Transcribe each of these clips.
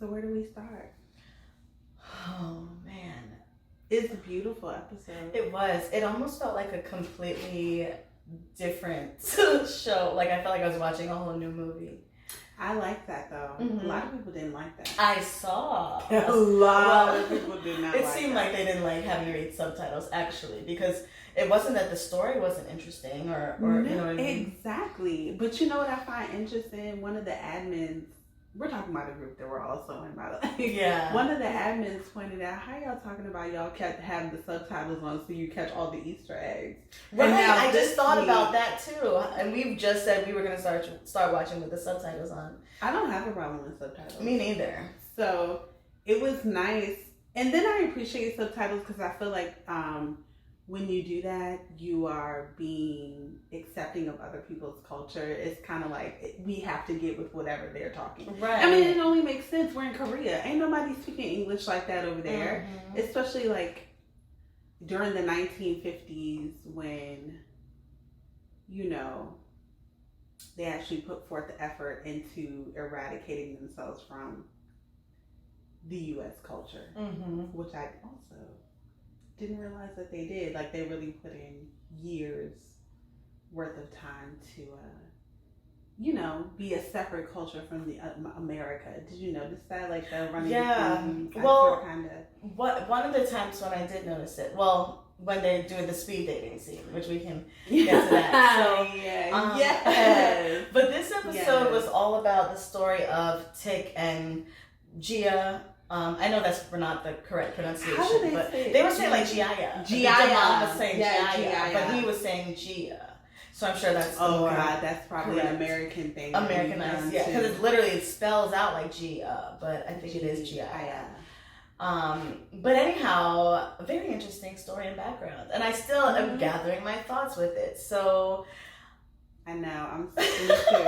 So where do we start? Oh, man. It's a beautiful episode. It was. It almost felt like a completely different show. Like, I felt like I was watching a whole new movie. I like that, though. Mm-hmm. A lot of people didn't like that. I saw. A lot of people did not like that. It seemed like they didn't like having to read subtitles, actually, because it wasn't that the story wasn't interesting or no, you know what I mean? Exactly. But you know what I find interesting? One of the admins, we're talking about a group that we're also in, by the way. Yeah. One of the admins pointed out, how y'all talking about y'all kept having the subtitles on so you catch all the Easter eggs? Right, I just thought about that too. And we've just said we were going to start watching with the subtitles on. I don't have a problem with subtitles. Me neither. So it was nice. And then I appreciate subtitles because I feel like when you do that, you are being accepting of other people's culture. It's kind of like we have to get with whatever they're talking. Right. I mean, it only makes sense. We're in Korea. Ain't nobody speaking English like that over there. Mm-hmm. Especially like during the 1950s when, you know, they actually put forth the effort into eradicating themselves from the U.S. culture, which I also didn't realize that they did. Like, they really put in years worth of time to, you know, be a separate culture from the America. Did you notice that? Like, the running theme? Well, kind of. One of the times when I did notice it, well, when they do the speed dating scene, which we can get to that. So, yes. But this episode was all about the story of Tik and Gia. I know that's not the correct pronunciation, How do but say they were saying like Gia. Gia. Mom was saying Yeah, Gia, but he was saying Gia. So I'm sure that's the more God, that's probably correct. An American thing. Americanized, yeah, because it spells out like Gia, but I think it is Gia. But anyhow, a very interesting story and background, and I still am gathering my thoughts with it. So I know I'm me too.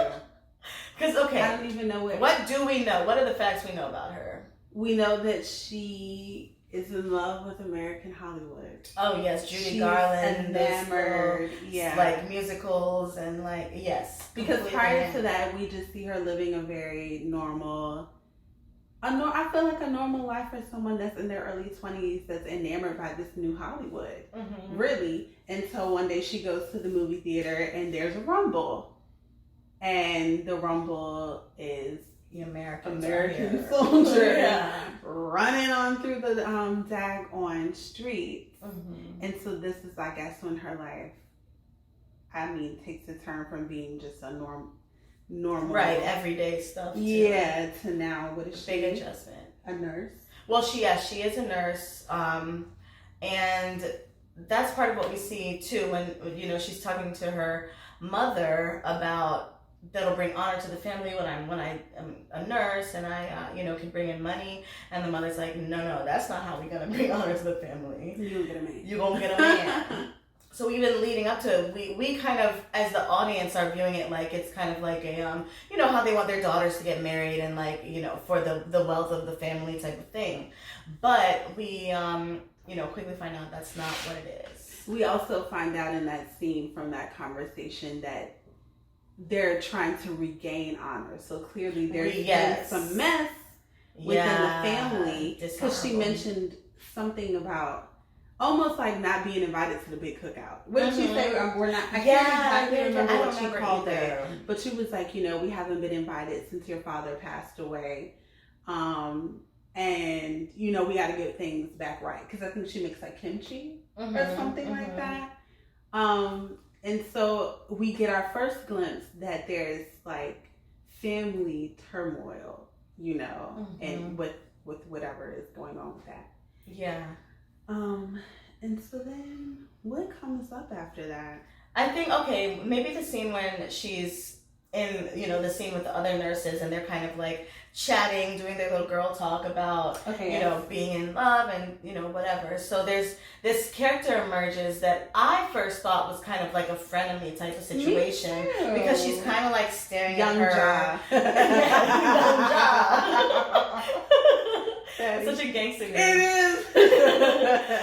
Because I don't even know what do we know? What are the facts we know about her? We know that she is in love with American Hollywood. Oh yes, Judy Garland, enamored, like musicals and like yes. Because prior to that, we just see her living a very normal. I feel like a normal life for someone that's in their early 20s that's enamored by this new Hollywood. Mm-hmm. Really, until one day she goes to the movie theater and there's a rumble, and the rumble is the American soldier running on through the daggone street. And so this is, I guess, when her life, takes a turn from being just a normal everyday stuff to now what is she? Big adjustment. A nurse? Well, she is a nurse, and that's part of what we see too when, you know, she's talking to her mother about that'll bring honor to the family when I am a nurse and I can bring in money, and the mother's like, no, that's not how we're gonna bring honor to the family. You're gonna get a man. So even leading up to it, we kind of, as the audience, are viewing it like it's kind of like a you know how they want their daughters to get married and like, you know, for the wealth of the family type of thing, but we quickly find out that's not what it is. We also find out in that scene from that conversation that they're trying to regain honor. So clearly there's been some mess within the family, because she mentioned something about almost like not being invited to the big cookout. What did she say? We're not. I can't exactly remember what she called it, but she was like, you know, we haven't been invited since your father passed away, and you know we got to get things back right, because I think she makes like kimchi or something like that. And so we get our first glimpse that there's like family turmoil, you know, and with whatever is going on with that. Yeah. And so then what comes up after that? I think, maybe the scene when she's in, you know, the scene with the other nurses and they're kind of like chatting, doing their little girl talk about, you know, being in love and, you know, whatever. So there's this character emerges that I first thought was kind of like a frenemy type of situation, because she's kind of like staring at her. Young Ja. Such a gangster name. It is.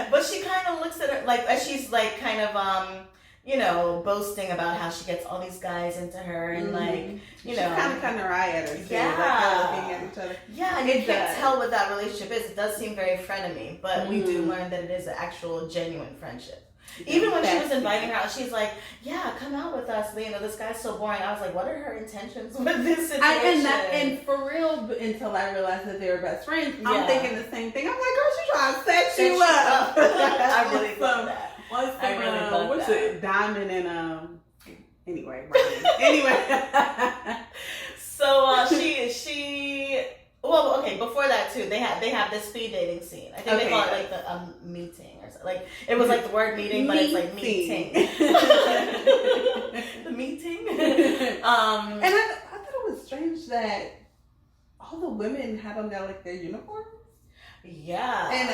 But she kind of looks at her like as she's like kind of boasting about how she gets all these guys into her and she kind of eye at her too. Yeah. Like looking at each other. Yeah, and you can't tell what that relationship is. It does seem very frenemy, but we do learn that it is an actual genuine friendship. Even when she was inviting her out, she's like, "Yeah, come out with us." This guy's so boring. I was like, "What are her intentions with this situation?" And for real, until I realized that they were best friends, I'm thinking the same thing. I'm like, "Girl, she's trying to set you up." I really love that. What's it? Diamond and Anyway, right. Anyway. So she. Well, okay. Before that too, they have this speed dating scene. I think they call it like the meeting or something. Like it was like the word meeting, but it's like meeting. The meeting. And I thought it was strange that all the women had on their uniforms. Yeah. And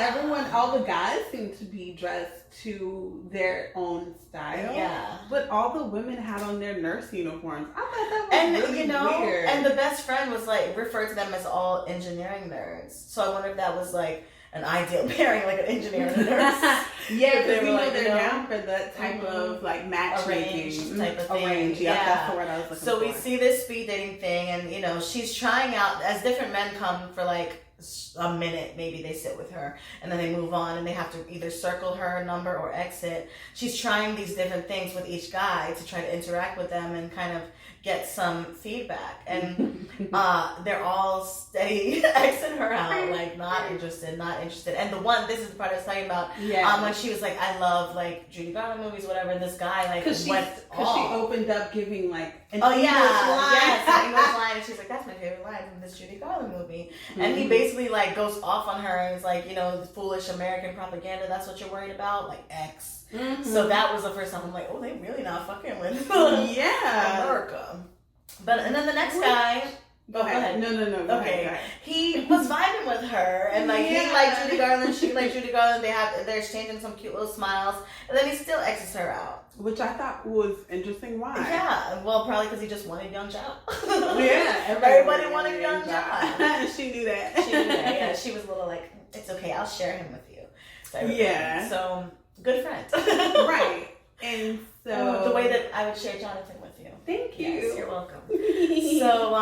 all the guys seemed to be dressed to their own style. Yeah. But all the women had on their nurse uniforms. I thought that was really weird. And the best friend was referred to them as all engineering nerds. So I wonder if that was an ideal pairing, like an engineer and a nurse. Yeah, because they're down for that type of matchmaking type of thing. Arrange. Yeah, that's the word I was looking for. So we see this speed dating thing, and she's trying out as different men come for a minute, maybe they sit with her and then they move on and they have to either circle her number or exit. She's trying these different things with each guy to try to interact with them and kind of get some feedback, and they're all steady Xing her out, not interested. And this is the part I was talking about, when she was like, I love Judy Garland movies, whatever, and this guy because she opened up giving an English line, and she's like, that's my favorite line from this Judy Garland movie. And he basically goes off on her and is like, the foolish American propaganda, that's what you're worried about, X. Mm-hmm. So that was the first time I'm like, oh, they really not fucking with America. And then the next guy. Go ahead. No. Okay. Go ahead. He was vibing with her, and he liked Judy Garland, she liked Judy Garland. They're exchanging some cute little smiles, and then he still X's her out, which I thought was interesting. Why? Yeah, well, probably because he just wanted young child. Everybody wanted young child. She knew that. Yeah, she was a little it's okay, I'll share him with you. So good friend. Right. And so the way that I would share Jonathan with you. Thank you. Yes, you're welcome. So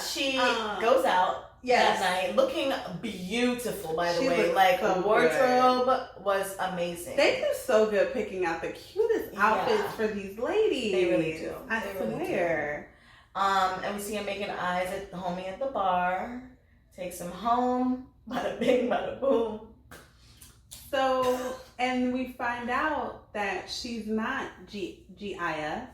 she goes out that night looking beautiful, by the way. The wardrobe was amazing. They do so good picking out the cutest outfits for these ladies. They really do. I swear. And we see him making eyes at the homie at the bar. Takes him home. Bada bing, bada boom. So, and we find out that she's not Gia. Gia.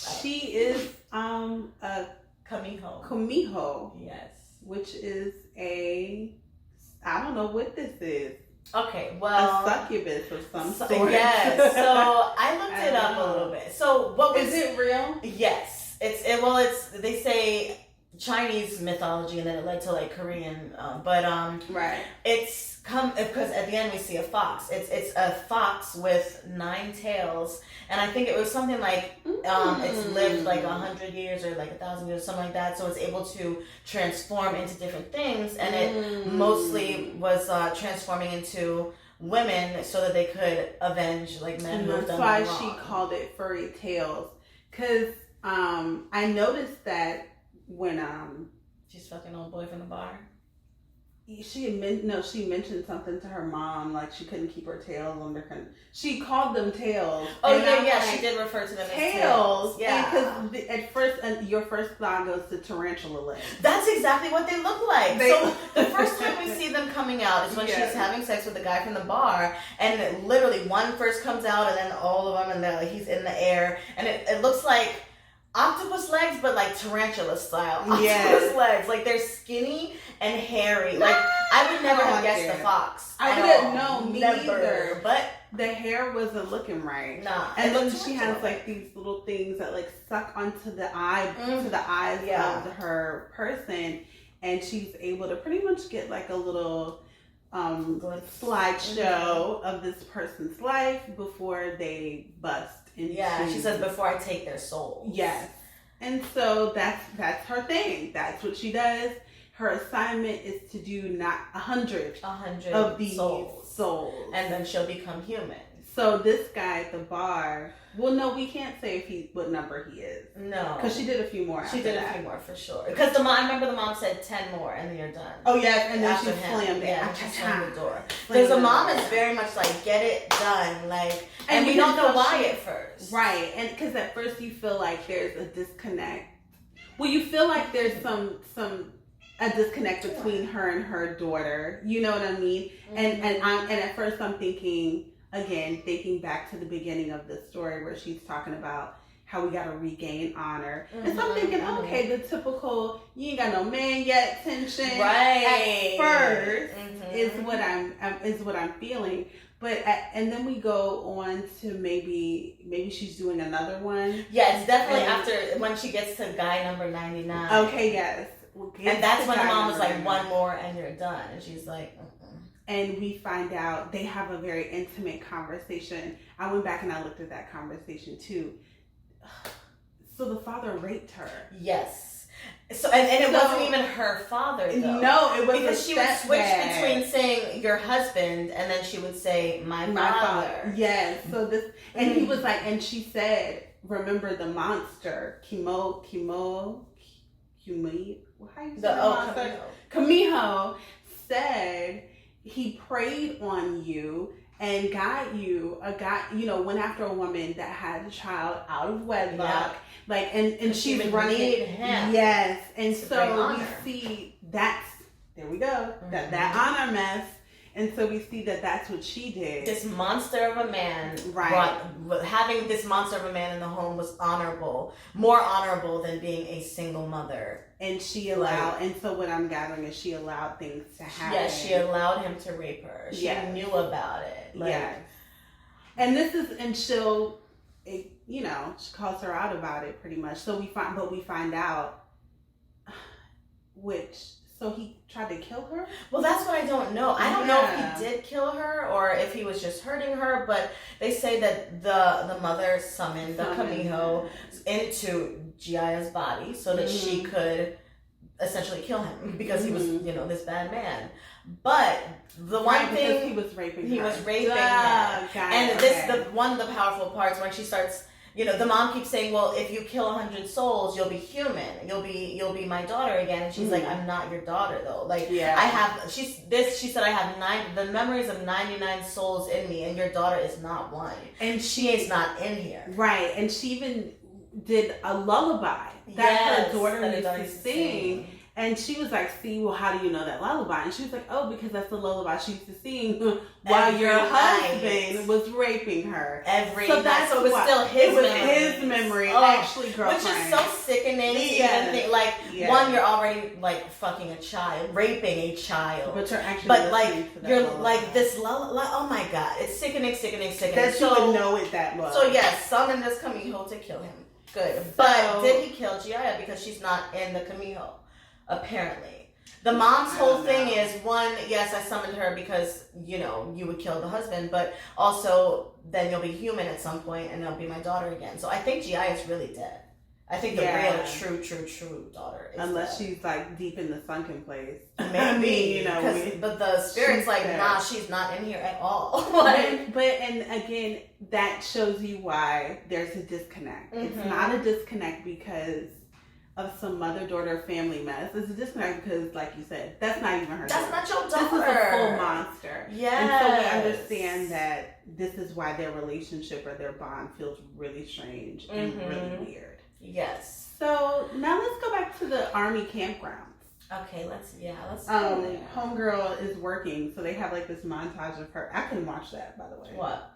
She is a Kumiho. Yes. Which is I don't know what this is. Okay, well, a succubus of some sort. Yes. So I looked it up a little bit. So what was is it real? Yes. It's they say Chinese mythology, and then it led to Korean, right. It's because at the end we see a fox. It's a fox with 9 tails, and I think it was something it's lived 100 years or 1,000 years, something like that. So it's able to transform into different things, and it mostly was transforming into women so that they could avenge men. And that's why she called it furry tails, because I noticed that. When she's fucking old boy from the bar. She mentioned something to her mom, she couldn't keep her tails under she called them tails. Oh yeah, she did refer to them as tails. Yeah, because at first your first thought goes to tarantula legs. That's exactly what they look like. So the first time we see them coming out is when she's having sex with the guy from the bar, and literally one first comes out, and then all of them, and he's in the air, and it looks like octopus legs, but tarantula style octopus legs. They're skinny and hairy. I would never have guessed the fox. I wouldn't know, me either. But the hair wasn't looking right. Nah. And then she has these little things that suck onto the eye, to the eyes of her person, and she's able to pretty much get a little slideshow of this person's life before they bust. She says, before I take their soul. Yes. And so that's her thing. That's what she does. Her assignment is to do not 100 of these Souls. And then she'll become human. So this guy at the bar, well, no, we can't say what number he is. No. Because she did a few more. She did a few more for sure. Because I remember the mom said 10 more and then you're done. Oh, yes. And then After she slammed it. Yeah, she slammed the door. Because the mom is very much like, get it done. Like, and we don't know why at first. Right. And because at first you feel like there's a disconnect. Well, you feel like there's a disconnect between her and her daughter. You know what I mean? Mm-hmm. And at first I'm thinking back to the beginning of the story where she's talking about how we got to regain honor. Mm-hmm. And so I'm thinking, okay, the typical you ain't got no man yet tension. Right. At first is what I'm feeling. But and then we go on to maybe she's doing another one. Yeah, it's definitely after when she gets to guy number 99. Okay, yes. And that's when the mom was like, one more and you're done. And she's like, And we find out they have a very intimate conversation. I went back and I looked at that conversation too. So the father raped her. Yes. So and it wasn't even her father though. No, it was because she would switch between saying your husband and then she would say my father. Yes. So this and he was like, and she said, remember the monster, Kimo. How you say the monster? Kamiho said he preyed on you and got you went after a woman that had a child out of wedlock. Yeah. Like and she's running him. Yes. And so we see there we go. Mm-hmm. That honor mess. And so we see that's what she did. This monster of a man, right? Having this monster of a man in the home was honorable, more honorable than being a single mother. And she allowed, and so what I'm gathering is she allowed things to happen. Yes, she allowed him to rape her. She knew about it. Yes. And she'll, she calls her out about it pretty much. So we find out, so he tried to kill her? Well, that's what I don't know. I don't know if he did kill her or if he was just hurting her, but they say that the mother summoned the Kamiho into Giaya's body so that she could essentially kill him because he was, this bad man. But the one thing he was raping her. He was raping her. And one of the powerful parts when she starts, the mom keeps saying, well, if you kill 100 souls, you'll be human. You'll be my daughter again. And she's like, I'm not your daughter though. Like, she said, I have the memories of 99 souls in me and your daughter is not one. And she is not in here. Right. And she even did a lullaby that her daughter used to sing. And she was like, see, well, how do you know that lullaby? And she was like, oh, because that's the lullaby she used to sing while your husband was raping her. So it was still his memory. His memory, actually, girlfriend. Which is so sickening. One, you're already, fucking a child, raping a child. But you're actually this lullaby. Oh, my God. It's sickening. That you would know it that well. So, yes, summon this Kamiho to kill him. Good. But did he kill Giaya? Because she's not in the Kamiho. Apparently. The mom's whole thing is, one, yes, I summoned her because, you would kill the husband, but also then you'll be human at some point and it'll be my daughter again. So I think Giaya is really dead. I think the real, true daughter is unless dead. She's like deep in the sunken place. Maybe, but the spirit's like, nah, she's not in here at all. And again, that shows you why there's a disconnect. Mm-hmm. It's not a disconnect because of some mother-daughter family mess. It's a disconnect because, like you said, that's not even her daughter. That's not your daughter. This is a full monster. Yes. And so we understand that this is why their relationship or their bond feels really strange and really weird. Yes. So now let's go back to the army campgrounds. Okay, let's go there. Homegirl is working, so they have this montage of her. I can watch that, by the way. What?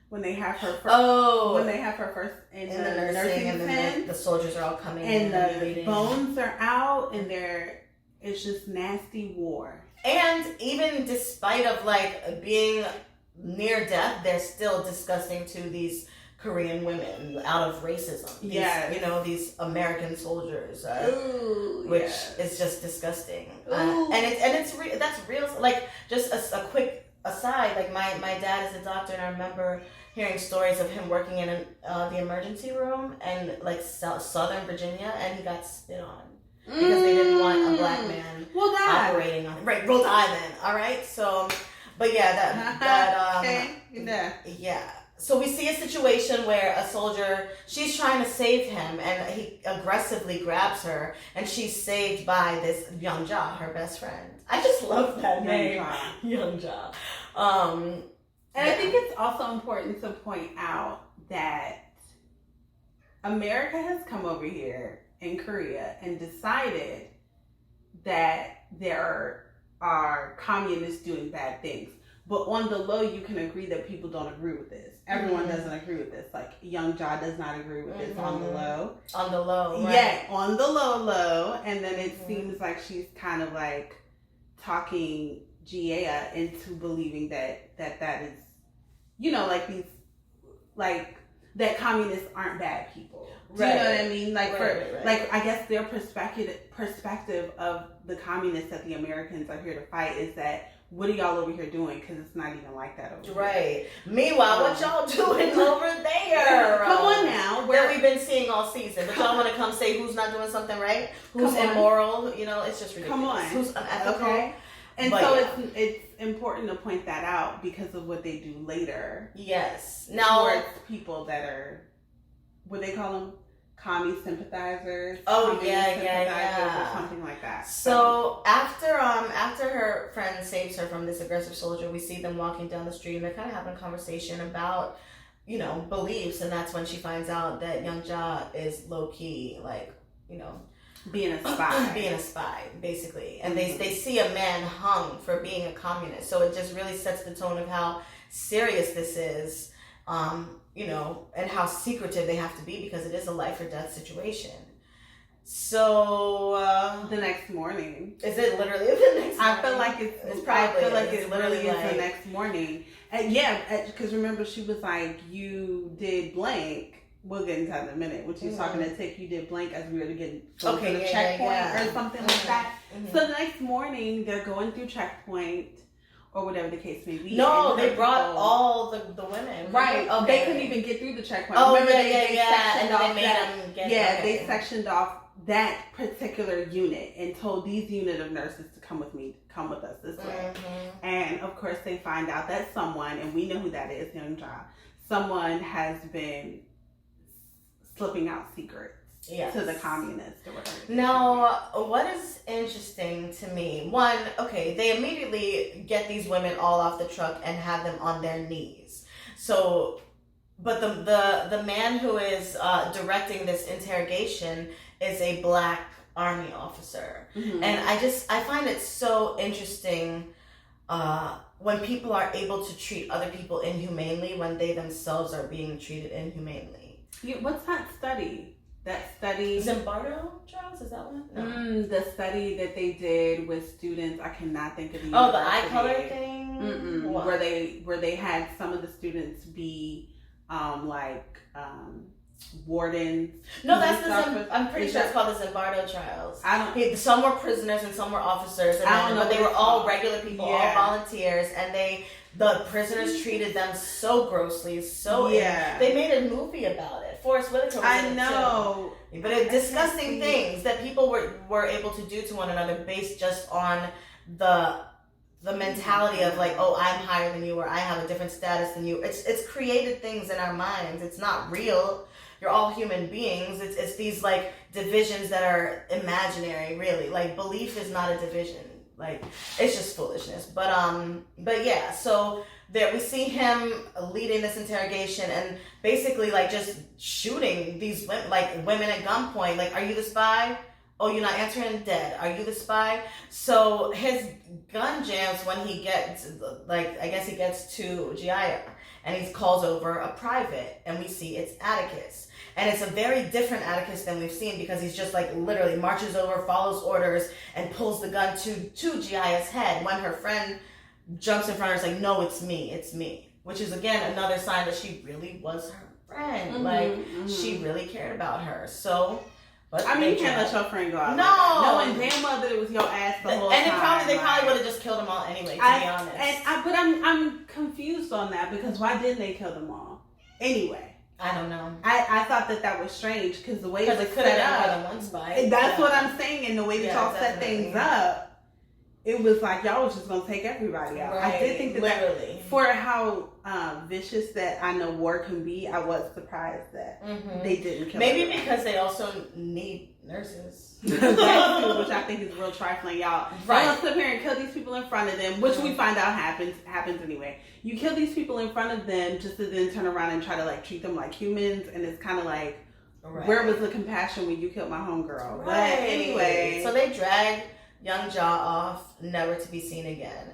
When they have her first, when they have her first in the nursing and then the soldiers are all coming and the bones are out and it's just nasty war. And even despite of being near death, they're still disgusting to these Korean women out of racism. These American soldiers, which is just disgusting. That's real. Just a quick aside, my dad is a doctor, and I remember hearing stories of him working in the emergency room in Southern Virginia, and he got spit on because they didn't want a black man operating on it. Right, Rhode Island. All right, so But yeah, that okay. Yeah. Yeah. So we see a situation where a soldier, she's trying to save him, and he aggressively grabs her, and she's saved by this Young Ja, her best friend. I just love that name, Young Ja. And I think it's also important to point out that America has come over here in Korea and decided that there are communists doing bad things. But on the low, you can agree that people don't agree with this. Everyone doesn't agree with this. Like, Young Ja does not agree with this on the low. On the low, right. Yeah, on the low. And then it seems like she's kind of like talking Gia into believing that is, you know, like these, like, that communists aren't bad people. Do you know what I mean? Like, like, I guess their perspective of the communists that the Americans are here to fight is that, what are y'all over here doing? Because it's not even like that over here. Right. Meanwhile, what y'all doing over there? Come on now. That we've been seeing all season. But y'all want to come say who's not doing something right? Who's immoral? You know, it's just ridiculous. Come on. Who's unethical? Okay. And but so it's important to point that out because of what they do later. Yes. Now, towards people that are, what they call them? Commie sympathizers. Oh yeah. Or something like that. So after her friend saves her from this aggressive soldier, we see them walking down the street and they're kind of having a conversation about, you know, beliefs, and that's when she finds out that Young Ja is low key, like, you know, being a spy, basically. And they see a man hung for being a communist. So it just really sets the tone of how serious this is. You know, and how secretive they have to be because it is a life or death situation. So the next morning, is it literally the next morning? I feel like it's probably. I feel like it literally is the next morning. And yeah, because remember she was like, "You did blank." We'll get into that in a minute. When she's talking to Tick, you did blank as we were to get to the checkpoint or something like that. So the next morning, they're going through checkpoint. Or whatever the case may be. No, they brought all the women. Right. Okay. They couldn't even get through the checkpoint. Oh, remember yeah. And they made them get they sectioned off that particular unit and told these unit of nurses to come with us this way. And of course they find out that someone, and we know who that is, Young Ja, someone has been slipping out secrets. Yes. To the communists or whatever. Now, what is interesting to me, one, okay, they immediately get these women all off the truck and have them on their knees. So, but the man who is directing this interrogation is a black army officer. And I find it so interesting when people are able to treat other people inhumanely when they themselves are being treated inhumanely. What's that study? That study, Zimbardo trials, is that one? No. The study that they did with students, I cannot think of the the eye color thing. Where they had some of the students be wardens. No, that's I'm pretty sure it's called the Zimbardo trials. Some were prisoners and some were officers, but they were all regular people, all volunteers, and the prisoners treated them so grossly, they made a movie about it. Forrest Whitaker was I know. Too. But it's disgusting things that people were able to do to one another based just on the mentality of like, oh, I'm higher than you, or I have a different status than you. It's created things in our minds. It's not real. You're all human beings. It's these like divisions that are imaginary, really. Like belief is not a division. Like it's just foolishness. But yeah, so there we see him leading this interrogation and basically like just shooting these women at gunpoint. Like, are you the spy? Oh, you're not answering? Dead. Are you the spy? So his gun jams when he gets, like, I guess he gets to Gia and he calls over a private and we see it's Atticus. And it's a very different Atticus than we've seen because he's just like literally marches over, follows orders, and pulls the gun to Gia's head. When her friend jumps in front of her, it's like, no, it's me. Which is, again, another sign that she really was her friend. She really cared about her. So... But I mean, you can't let your friend go out. No, knowing damn well that it was your ass the whole time. And they probably would have just killed them all anyway. To be honest, but I'm confused on that because why didn't they kill them all anyway? I don't know. I thought that was strange because the way it was set up. More than one spy. That's what I'm saying, and the way that y'all set things up, it was like y'all was just gonna take everybody out. Right. I did think that, Literally. for how vicious that I know war can be, I was surprised that they didn't kill Maybe everybody. because they also need nurses. That too, which I think is real trifling, y'all. Right. Y'all sit here and kill these people in front of them, which we find out happens anyway. You kill these people in front of them just to then turn around and try to like treat them like humans, and it's kind of like, where was the compassion when you killed my homegirl? Right. But anyway, so they drag young Jaw off, never to be seen again.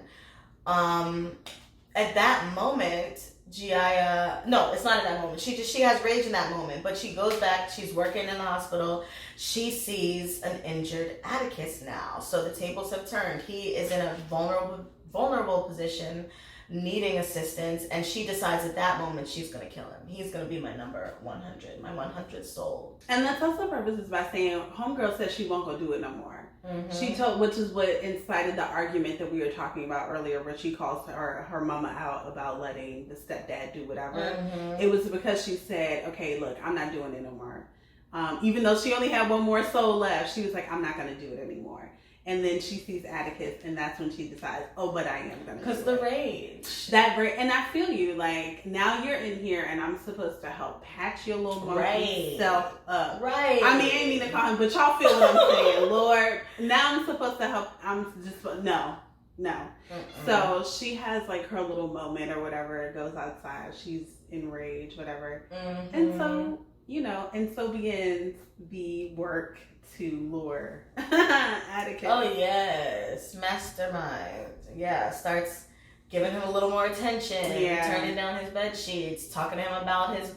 At that moment, Giaya, no, it's not at that moment. She has rage in that moment, but she goes back. She's working in the hospital. She sees an injured Atticus now. So the tables have turned. He is in a vulnerable position, needing assistance, and she decides at that moment she's going to kill him. He's going to be my number 100, my 100th soul. And that's also purposes by saying, homegirl says she won't go do it no more. She told, which is what incited the argument that we were talking about earlier, where she calls her mama out about letting the stepdad do whatever. It was because she said, okay, look, I'm not doing it no more. Even though she only had one more soul left, she was like, I'm not going to do it anymore. And then she sees Atticus, and that's when she decides, oh, but I am going to. Because the rage. And I feel you. Like, now you're in here, and I'm supposed to help patch your little monkey self up. Right. I mean, I ain't mean to call him, but y'all feel what I'm saying. Lord, now I'm supposed to help. No. So she has, like, her little moment or whatever, goes outside. She's enraged, whatever. And so, and so begins the work to lure Atticus. Oh yes, mastermind. Yeah, starts giving him a little more attention. Turning down his bed sheets, talking to him about this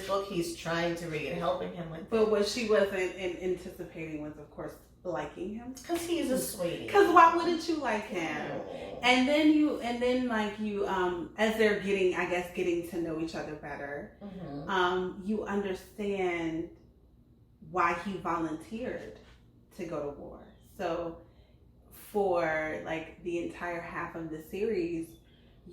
book he's trying to read, helping him with. But what she wasn't anticipating was, of course, liking him. Because he's a sweetie. Because why wouldn't you like him? And then you, as they're getting to know each other better, you understand why he volunteered to go to war. So for like the entire half of the series,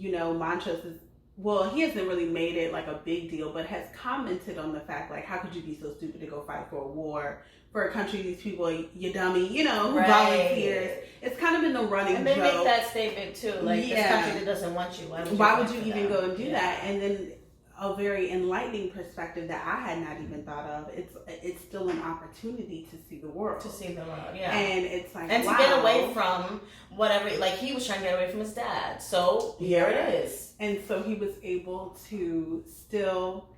Montrose is, well, he hasn't really made it like a big deal, but has commented on the fact, like, how could you be so stupid to go fight for a war for a country, these people, you dummy, who volunteers. It's kind of been the running joke. And they make that statement too, like, this country that doesn't want you, why would you even go and do that? And then a very enlightening perspective that I had not even thought of. It's still an opportunity to see the world. Yeah. And it's like, and to get away from whatever, like he was trying to get away from his dad. So here it is. And so he was able to still,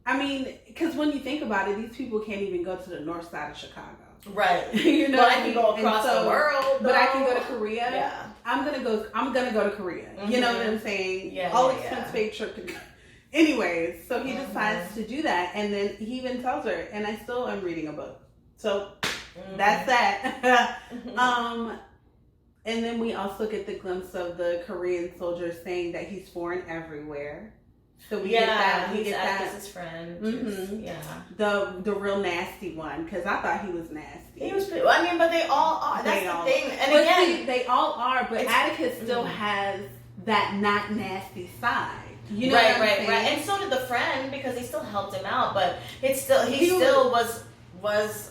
I mean, because when you think about it, these people can't even go to the north side of Chicago. Right. But I can go across the world. Though. But I can go to Korea. Yeah. I'm gonna go to Korea. You know what I'm saying? Yeah. All expense paid trip to go. Anyways, so he decides to do that, and then he even tells her, and I still am reading a book. So that's that. And then we also get the glimpse of the Korean soldier saying that he's foreign everywhere. So we get that. He's Atticus's friend. Yeah. The real nasty one, because I thought he was nasty. He was pretty, but they all are. That's the thing. And again, they all are, but Atticus still has that not nasty side. You know right. And so did the friend, because he still helped him out, but he still was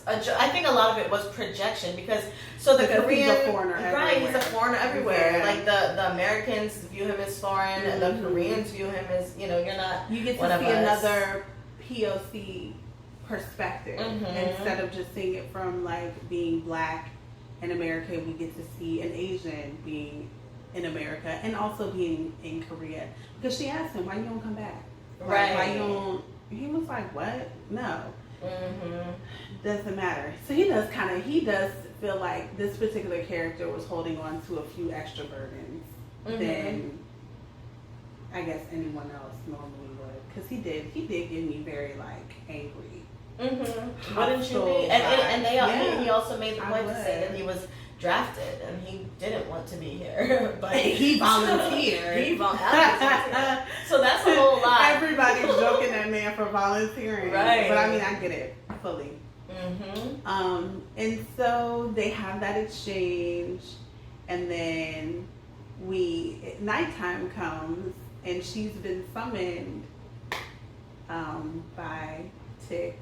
I think a lot of it was projection, because he's a foreigner everywhere. He's a foreigner everywhere. Yeah. Like the Americans view him as foreign, and the Koreans view him as, you're not. You get to see another POC perspective instead of just seeing it from like being black in America. We get to see an Asian being in America and also being in Korea, because she asked him, why you don't come back? Right. Why you don't? He was like, what? No. Doesn't matter. So he does feel like this particular character was holding on to a few extra burdens than I guess anyone else normally would, because he did give me very like angry. Wouldn't you be? And he also made the point to say that he was drafted and he didn't want to be here, but he volunteered. So that's a whole lot. Everybody's joking at man for volunteering, right? But I mean, I get it fully. And so they have that exchange, and then nighttime comes, and she's been summoned by Tick.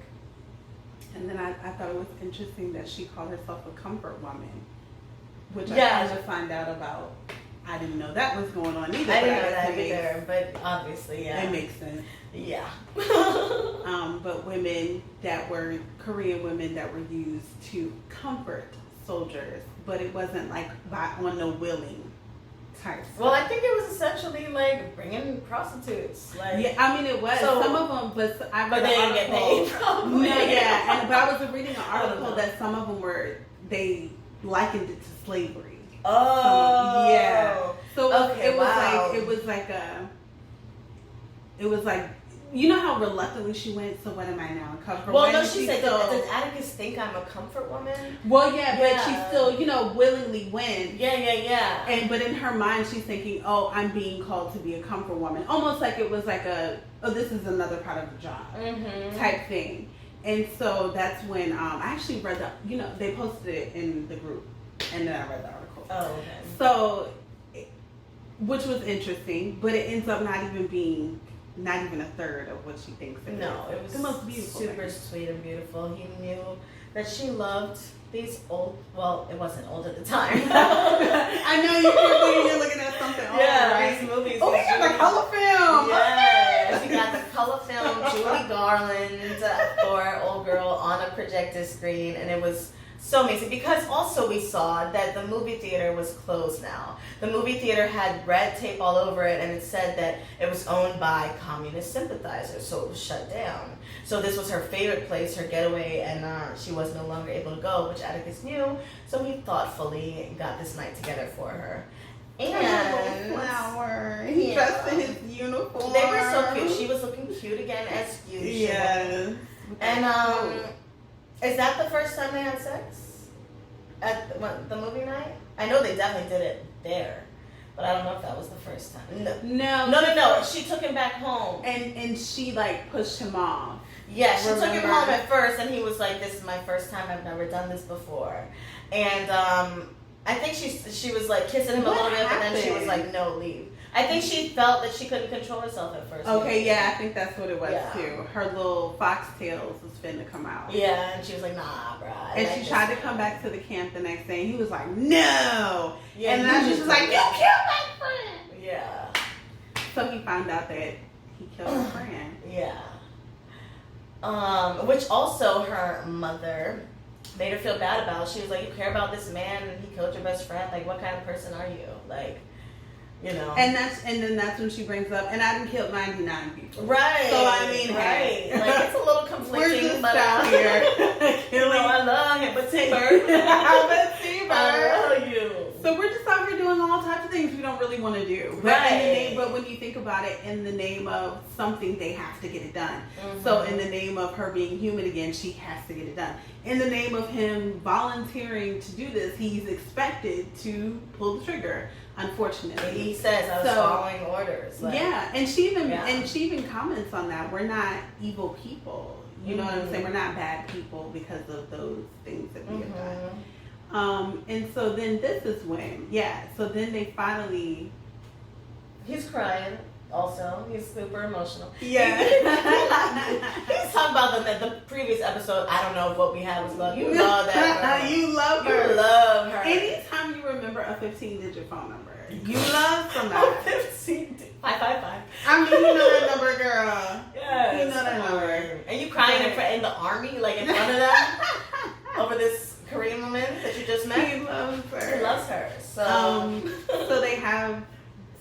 And then I thought it was interesting that she called herself a comfort woman, which I kind of find out about. I didn't know that was going on either. I didn't know that either, but obviously, yeah. It makes sense. Yeah. But women that were, Korean women that were used to comfort soldiers, but it wasn't like on the willing type stuff. Well, I think it was essentially like bringing prostitutes. Like, yeah, I mean it was. Some of them, but I read they an didn't article. Get paid, probably. No, yeah, but I was reading an article that some of them they likened it to slavery. Oh, yeah. So okay, it was like, you know how reluctantly she went. So what am I now? Comfort. Well, no, she said, does Atticus think I'm a comfort woman? Well, yeah, but she still, willingly went. Yeah. And but in her mind, she's thinking, oh, I'm being called to be a comfort woman. Almost like it was like this is another part of the job type thing. And so that's when I actually read they posted it in the group, and then I read the article. Oh, okay. So, which was interesting, but it ends up not even a third of what she thinks it is. No, it was the most beautiful super sweet and beautiful. He knew that she loved these old, well, it wasn't old at the time. I know you're looking at something old, right? These movies. Oh, they got the color film. Yeah, she got the color film, Julie Garland for Old Girl on a projector screen, and it was so amazing because also we saw that the movie theater was closed now. The movie theater had red tape all over it, and it said that it was owned by communist sympathizers, so it was shut down. So this was her favorite place, her getaway, and she was no longer able to go, which Atticus knew, so he thoughtfully got this night together for her. And flower. He dressed in his uniform. They were so cute. She was looking cute again as usual. Yes. And is that the first time they had sex? At the movie night? I know they definitely did it there. But I don't know if that was the first time. No. She took him back home. And she pushed him off. Yeah, she took him home at first and he was like, this is my first time, I've never done this before. And I think she was like kissing him a little bit, but then she was like, no, leave. I think she felt that she couldn't control herself at first. Okay, yeah, I think that's what it was too. Her little foxtails was finna come out. Yeah, and she was like, nah, bruh. And she tried to come back to the camp the next day, and he was like, no. Yeah, and then she was like, you killed my friend. Yeah. So he found out that he killed her friend. Yeah. Which also her mother made her feel bad about. She was like, you care about this man and he killed your best friend? Like, what kind of person are you? Like, you know. And then that's when she brings up, and I done killed 99 people. Right. So I mean, right. Like, it's a little conflicting. Where's the style here? I love him, but T-Bird. I love you. So we're just out here doing all types of things we don't really want to do. Right. But when you think about it, in the name of something, they have to get it done. Mm-hmm. So in the name of her being human again, she has to get it done. In the name of him volunteering to do this, he's expected to pull the trigger. Unfortunately, he says I was following orders. Like, yeah, and she even comments on that. We're not evil people. You know what I'm saying? We're not bad people because of those things that we have done. And so then this is when, so then they finally... He's crying also. He's super emotional. Yeah. He's talking about the previous episode. I don't know what we had was love. You love that girl. You love her. You love her. Anytime you remember a 15-digit phone number, you love somebody. 555. I mean, you know that number, girl. Yes. You know that number. And you crying in the army, like in front of them, over this Korean woman that you just met. He loves her. He loves her. So, so they have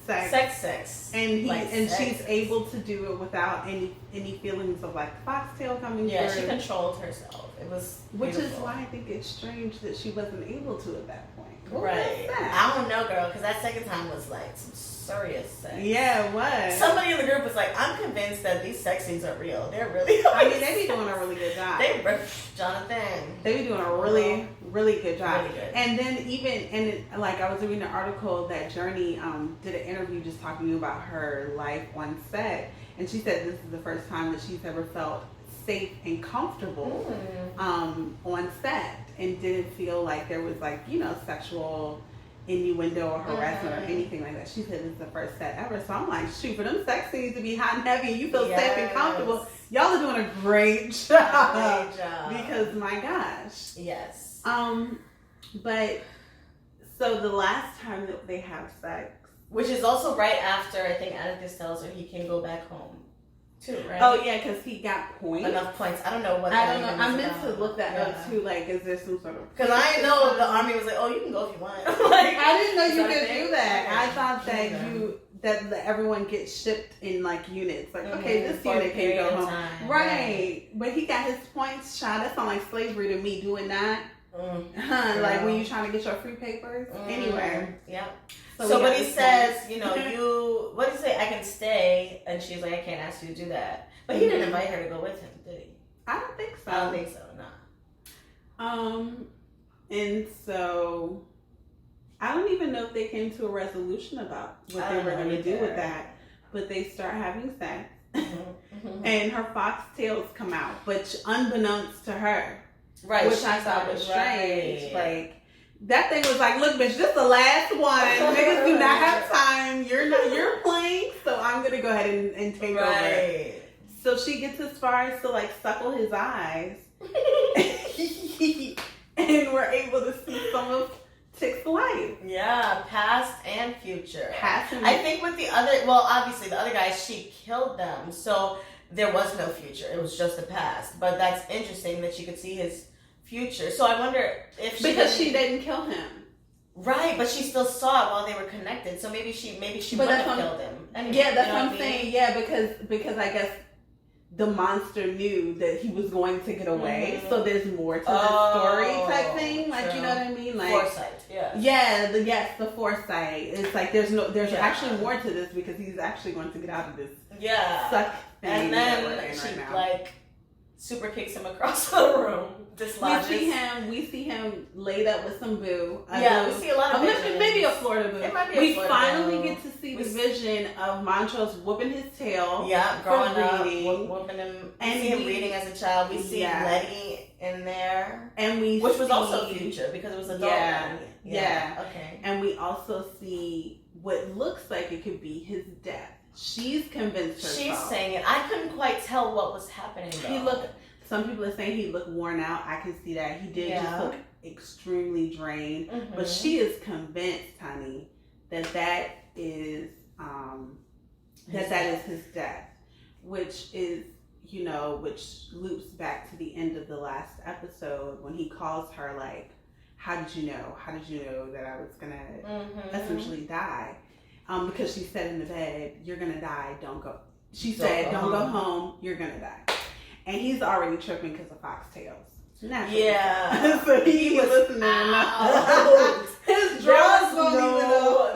sex, and she's able to do it without any feelings of foxtail coming through. Yeah, she controlled herself. It was beautiful. Which is why I think it's strange that she wasn't able to at that point. Right. I don't know, girl, because that second time was some serious sex. Yeah, it was. Somebody in the group was like, I'm convinced that these sex scenes are real. They're really I mean, they be doing a really good job. Jonathan. They be doing a really, really good job. Really good. And then, I was reading an article that Journey did an interview just talking about her life on set. And she said this is the first time that she's ever felt safe and comfortable on set. And didn't feel like there was sexual innuendo or harassment or anything like that. She said this is the first set ever. So I'm like, shoot, for them sex scenes to be hot and heavy and you feel safe and comfortable, y'all are doing a great job. Great job. Because my gosh. Yes. But So the last time that they have sex, which is also right after I think Atticus tells her he can go back home, too, right? Oh yeah, because he got points. Enough points. I don't know what. I don't know. I meant to look that up too. Like, is there some sort of? Because I know the army was like, oh, you can go if you want. Like, I didn't know you could do that. I thought that everyone gets shipped in like units. Like, okay, this unit can go home. Time, right. But he got his points shot. That sounds like slavery to me. Doing that. Like when you trying to get your free papers. Anyway. Yeah. So but he says, you know, what did he say? I can stay, and she's like, I can't ask you to do that. But he didn't invite her to go with him, did he? I don't think so. I don't think so. No. And so I don't even know if they came to a resolution about what they were going to do with that. But they start having sex, and her foxtails come out, but unbeknownst to her. Right, which I thought was strange. Like, that thing was like, look, bitch, this is the last one. Niggas do not have time. You're playing, so I'm gonna go ahead and take over. So she gets as far as to like suckle his eyes, and we're able to see some of Tick's life. Yeah, past and future. Past and I think with the other, well, obviously the other guys, she killed them, so there was no future. It was just the past. But that's interesting that she could see his future. So I wonder if she didn't kill him. Right, but she still saw it while they were connected. So maybe she would have killed him. Anyway, yeah, that's what I'm saying. Yeah, because I guess the monster knew that he was going to get away. So there's more to the story type thing. Like, true. You know what I mean? Like foresight. Yeah. Yeah. The foresight. It's like there's actually more to this because he's actually going to get out of this. Yeah. Suck thing. And then she like super kicks him across the room. Dislodges. We see him laid up with some boo. We see a lot of maybe a Florida boo. It might be we finally get to see the vision of Montrose whooping his tail. Yeah, growing up, whooping him. And see him reading as a child. We see Letty in there, and which was also future because it was adult. Yeah. Okay. And we also see what looks like it could be his death. She's convinced herself. She's saying it. I couldn't quite tell what was happening though. Some people are saying he looked worn out. I can see that. He did just look extremely drained. Mm-hmm. But she is convinced, honey, that is that is his death. Which is, which loops back to the end of the last episode when he calls her like, how did you know? How did you know that I was gonna essentially die? Because she said in the bed, you're gonna die, don't go. She said, don't go home, you're gonna die. And he's already tripping because of foxtails. Naturally. Yeah. So he was listening enough. His drawers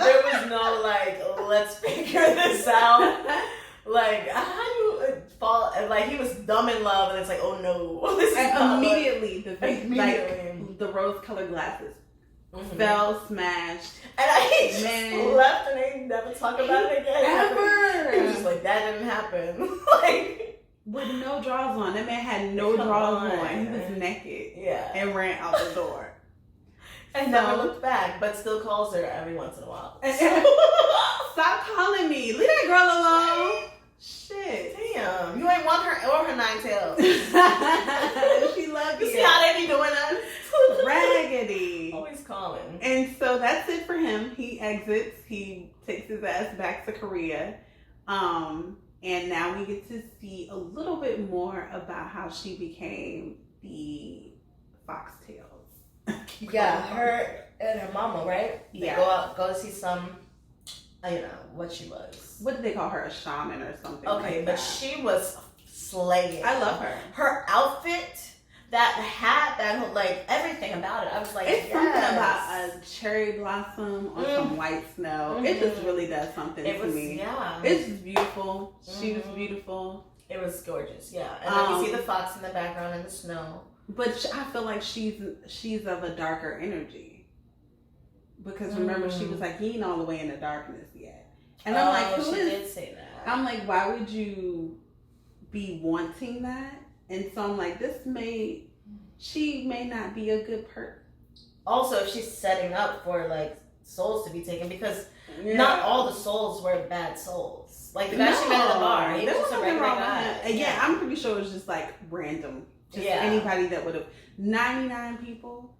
there was no like, let's figure this out. Like, how you fall? Like, he was dumb in love, and it's like, oh no. This is immediately the rose-colored glasses fell, smashed. And I just left, and they never talk about it again. Ever. It was just like, that didn't happen. Like. With no drawers on. That man had no drawers on. He was naked. Yeah. And ran out the door. And never looked back, but still calls her every once in a while. Stop calling me. Leave that girl alone. Shit. Damn. You ain't want her or her 9 tails. She loves you. You see how they be doing us? Raggedy. Always calling. And so that's it for him. He exits. He takes his ass back to Korea. And now we get to see a little bit more about how she became the foxtails. Yeah, her and her mama, right? They go see some, what she was. What did they call her? A shaman or something? Okay, but she was slaying. I love her. Her outfit, that hat, that whole, like, everything about it. I was like, it's something about a cherry blossom or some white snow. It just really does something to me. Yeah. It's just beautiful. She was beautiful. It was gorgeous, yeah. And then you see the fox in the background in the snow. But I feel like she's of a darker energy. Because remember, she was like, he ain't all the way in the darkness yet. And I'm like, she did say that. I'm like, why would you be wanting that? And so I'm like, she may not be a good person. Also, if she's setting up for like souls to be taken, because not all the souls were bad souls. Like the guy she met in the bar, he was just a regular guy. Yeah, I'm pretty sure it was just like random. Just anybody that would have 99 people.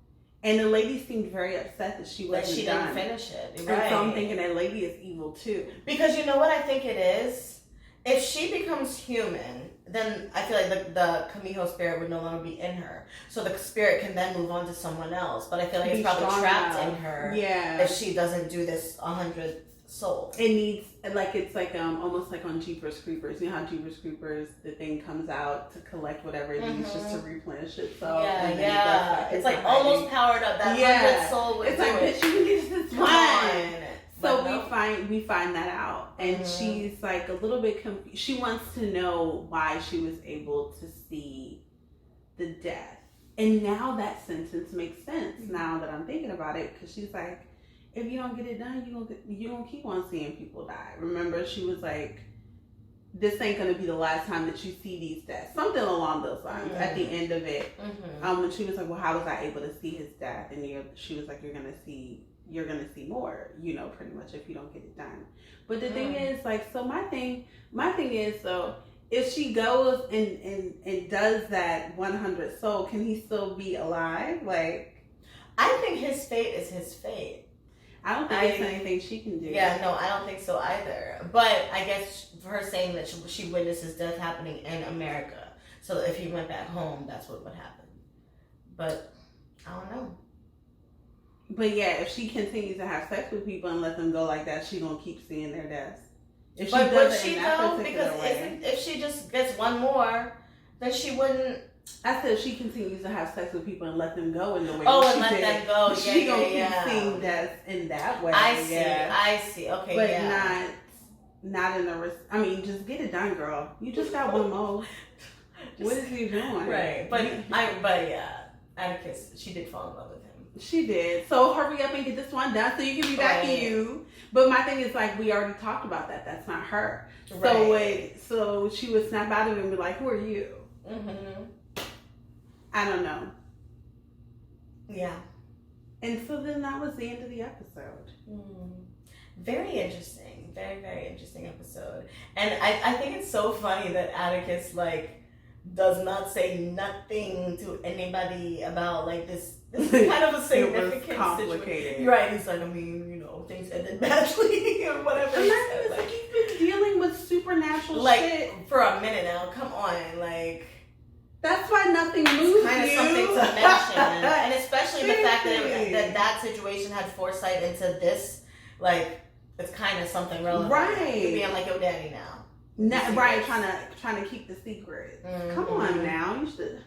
And the lady seemed very upset that she wasn't done. Didn't finish it. And Right. so I'm thinking that lady is evil too. Because you know what I think it is? If she becomes human, then I feel like the Kamiho spirit would no longer be in her. So the spirit can then move on to someone else. But I feel like it's probably trapped in her. Yeah. If she doesn't do this 100th soul. It needs, like, it's like almost like on Jeepers Creepers. You know how Jeepers Creepers, the thing comes out to collect whatever it needs just to replenish itself. Yeah. It's like almost powered up. That 100th soul would it's do like, it. bitch, you need this Come one. on. So we find that out, and she's like a little bit confused. She wants to know why she was able to see the death, and now that sentence makes sense. Now that I'm thinking about it, because she's like, if you don't get it done, you don't keep on seeing people die. Remember, she was like, this ain't gonna be the last time that you see these deaths, something along those lines. At the end of it, when she was like, well, how was I able to see his death? And she was like, you're gonna see more, pretty much, if you don't get it done. But the thing is, like, so my thing is, so if she goes and does that 100 soul, can he still be alive? Like, I think his fate is his fate. I don't think there's anything she can do. Yeah, no, I don't think so either. But I guess for her saying that she witnessed his death happening in America, so if he went back home, that's what would happen. But I don't know. But yeah, if she continues to have sex with people and let them go like that, she gonna keep seeing their deaths. If But would she in that though? particular Because way, if she just gets one more, then she wouldn't. I said if she continues to have sex with people and let them go in the way and let them go. She gonna keep seeing deaths in that way. I see. Okay, but not in the. I mean, just get it done, girl. You just got one more. What is he doing? Right, but Atticus, she did fall in love with him. She did. So hurry up and get this one done so you can be back to you. But my thing is, like, we already talked about that. That's not her. Right. So she would snap out of him and be like, who are you? I don't know. Yeah. And so then that was the end of the episode. Very interesting. Very, very interesting episode. And I think it's so funny that Atticus, like, does not say nothing to anybody about, like, this is kind of a significant complicated situation. Right. He's like, I mean, things ended badly or whatever. And it's like, you've been dealing with supernatural shit for a minute now. Come on, like. That's why nothing moves kind of something to mention. And especially the fact that situation had foresight into this, like, it's kind of something relevant. Right. Being like, yo, daddy now. Right, trying to keep the secret. Come on now, you should.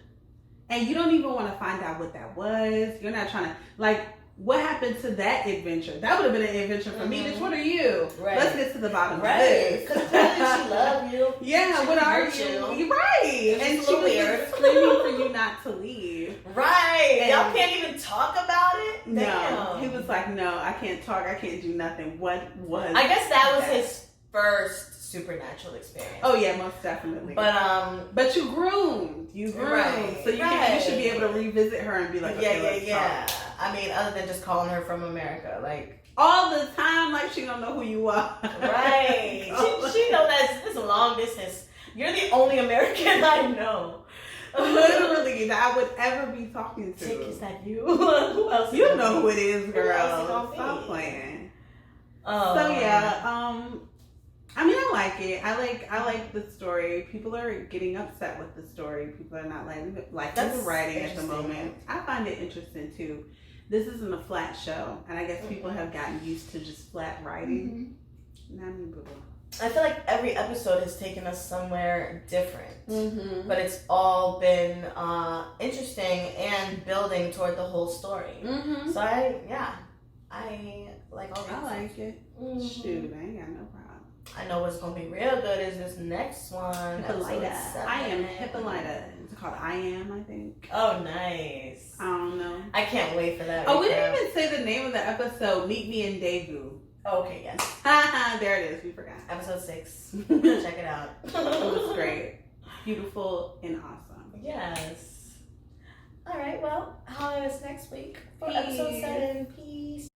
And you don't even want to find out what that was. You're not trying to, like, what happened to that adventure? That would have been an adventure for me. Bitch, what are you? Right. Let's get to the bottom of this. Because clearly she loved you. Yeah, what are you? You're right. And she was just screaming for you not to leave. Right. And y'all can't even talk about it? No. Damn. He was like, no, I can't talk. I can't do nothing. What was I guess that was his first supernatural experience. Oh yeah, most definitely. But you groomed. Right. So you should be able to revisit her and be like, okay, let's talk. I mean, other than just calling her from America, like all the time, like she don't know who you are. Right. she know that it's a long distance. You're the only American I know. Literally, that I would ever be talking to. Chick, is that you? Who else? You know who it is, girl. Stop playing. So yeah, I mean, I like it. I like the story. People are getting upset with the story. People are not liking the writing at the moment. I find it interesting too. This isn't a flat show, and I guess people have gotten used to just flat writing. I feel like every episode has taken us somewhere different, but it's all been interesting and building toward the whole story. So I like all. I like it. Shoot, I ain't got no problem. I know what's gonna be real good is this next one. Hippolyta. I am Hippolyta. It's called I Am, I think. Oh, nice. I don't know. I can't wait for that. Oh, we didn't even say the name of the episode. Meet Me in Daegu. Okay, yes. There it is. We forgot. Episode 6. Check it out. It was great. Beautiful and awesome. Yes. All right. Well, how is next week for episode 7? Peace.